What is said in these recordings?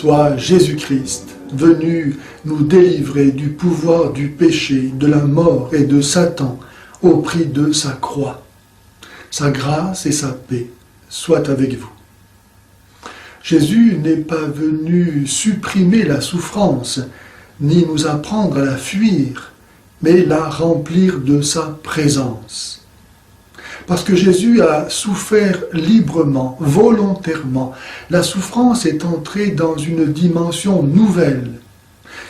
soit Jésus-Christ, venu nous délivrer du pouvoir du péché, de la mort et de Satan au prix de sa croix. Sa grâce et sa paix soient avec vous. Jésus n'est pas venu supprimer la souffrance, ni nous apprendre à la fuir, mais la remplir de sa présence. Parce que Jésus a souffert librement, volontairement, la souffrance est entrée dans une dimension nouvelle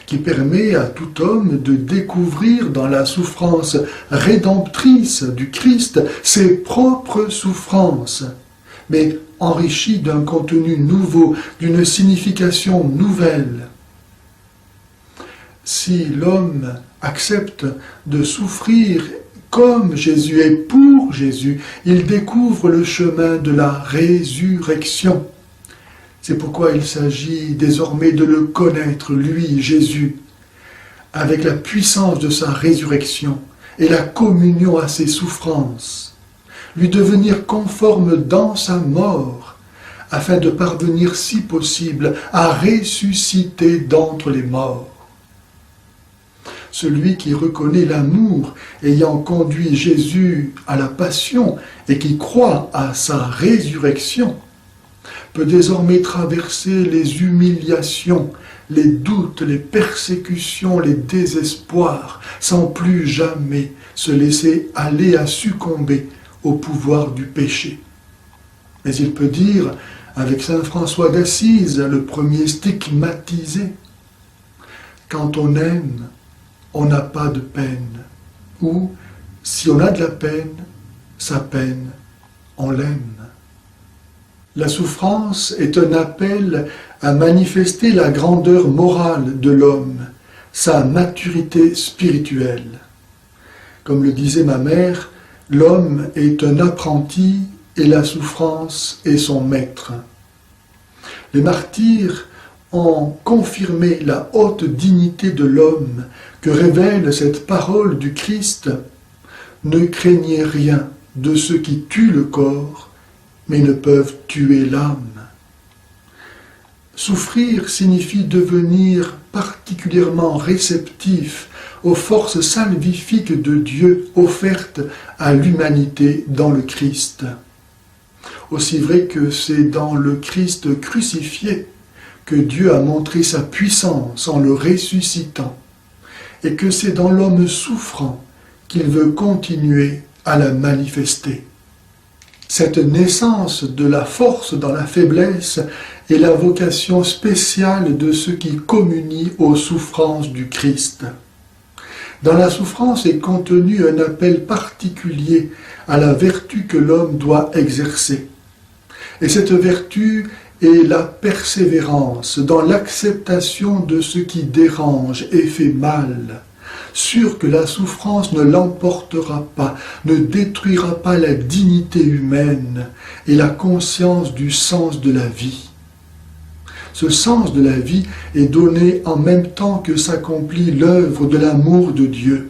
qui permet à tout homme de découvrir dans la souffrance rédemptrice du Christ ses propres souffrances, mais enrichies d'un contenu nouveau, d'une signification nouvelle. Si l'homme accepte de souffrir comme Jésus et pour Jésus, il découvre le chemin de la résurrection. C'est pourquoi il s'agit désormais de le connaître, lui, Jésus, avec la puissance de sa résurrection et la communion à ses souffrances, lui devenir conforme dans sa mort, afin de parvenir, si possible, à ressusciter d'entre les morts. Celui qui reconnaît l'amour ayant conduit Jésus à la passion et qui croit à sa résurrection, peut désormais traverser les humiliations, les doutes, les persécutions, les désespoirs, sans plus jamais se laisser aller à succomber au pouvoir du péché. Mais il peut dire, avec saint François d'Assise, le premier stigmatisé, « Quand on aime, on n'a pas de peine. » Ou, si on a de la peine, sa peine, on l'aime. La souffrance est un appel à manifester la grandeur morale de l'homme, sa maturité spirituelle. Comme le disait ma mère, l'homme est un apprenti et la souffrance est son maître. Les martyrs ont confirmé la haute dignité de l'homme que révèle cette parole du Christ. Ne craignez rien de ceux qui tuent le corps, mais ne peuvent tuer l'âme. Souffrir signifie devenir particulièrement réceptif aux forces salvifiques de Dieu offertes à l'humanité dans le Christ. Aussi vrai que c'est dans le Christ crucifié que Dieu a montré sa puissance en le ressuscitant, et que c'est dans l'homme souffrant qu'il veut continuer à la manifester. Cette naissance de la force dans la faiblesse est la vocation spéciale de ceux qui communient aux souffrances du Christ. Dans la souffrance est contenu un appel particulier à la vertu que l'homme doit exercer. Et cette vertu est la persévérance dans l'acceptation de ce qui dérange et fait mal, sûr que la souffrance ne l'emportera pas, ne détruira pas la dignité humaine et la conscience du sens de la vie. Ce sens de la vie est donné en même temps que s'accomplit l'œuvre de l'amour de Dieu.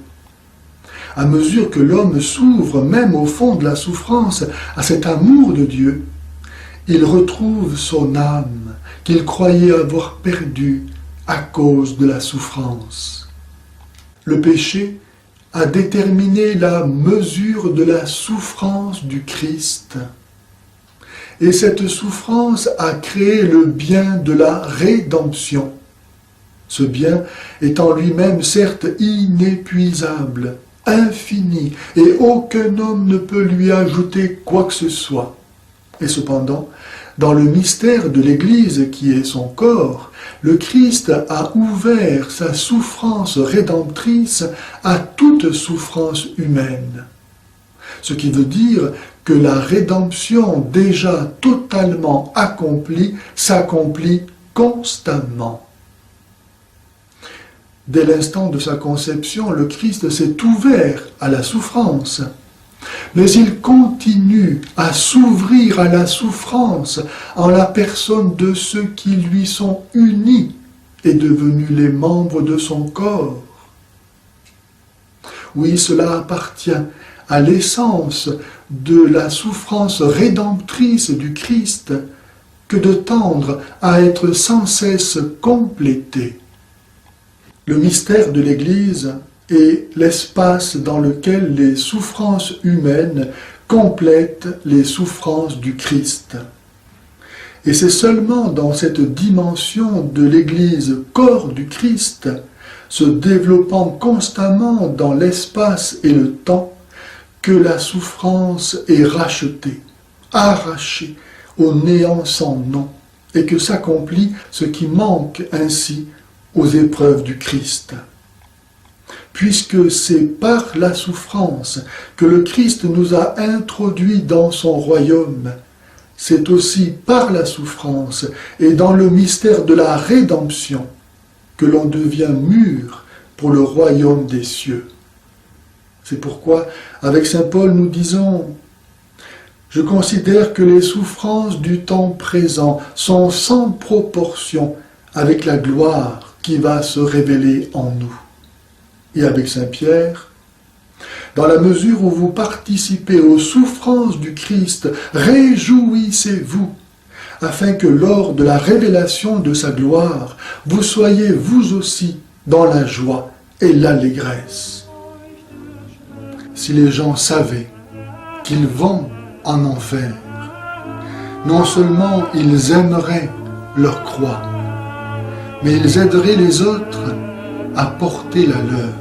À mesure que l'homme s'ouvre, même au fond de la souffrance, à cet amour de Dieu, il retrouve son âme qu'il croyait avoir perdue à cause de la souffrance. Le péché a déterminé la mesure de la souffrance du Christ. Et cette souffrance a créé le bien de la rédemption. Ce bien est en lui-même certes inépuisable, infini, et aucun homme ne peut lui ajouter quoi que ce soit. Et cependant, dans le mystère de l'Église qui est son corps, le Christ a ouvert sa souffrance rédemptrice à toute souffrance humaine. Ce qui veut dire que la rédemption déjà totalement accomplie s'accomplit constamment. Dès l'instant de sa conception, le Christ s'est ouvert à la souffrance. Mais il continue à s'ouvrir à la souffrance en la personne de ceux qui lui sont unis et devenus les membres de son corps. Oui, cela appartient à l'essence de la souffrance rédemptrice du Christ que de tendre à être sans cesse complété. Le mystère de l'Église est l'espace dans lequel les souffrances humaines complètent les souffrances du Christ. Et c'est seulement dans cette dimension de l'Église, corps du Christ, se développant constamment dans l'espace et le temps, que la souffrance est rachetée, arrachée au néant sans nom, et que s'accomplit ce qui manque ainsi aux épreuves du Christ. Puisque c'est par la souffrance que le Christ nous a introduits dans son royaume, c'est aussi par la souffrance et dans le mystère de la rédemption que l'on devient mûr pour le royaume des cieux. C'est pourquoi, avec saint Paul, nous disons « Je considère que les souffrances du temps présent sont sans proportion avec la gloire qui va se révéler en nous. » Et avec saint Pierre, « Dans la mesure où vous participez aux souffrances du Christ, réjouissez-vous, afin que lors de la révélation de sa gloire, vous soyez vous aussi dans la joie et l'allégresse. » Si les gens savaient qu'ils vont en enfer, non seulement ils aimeraient leur croix, mais ils aideraient les autres à porter la leur.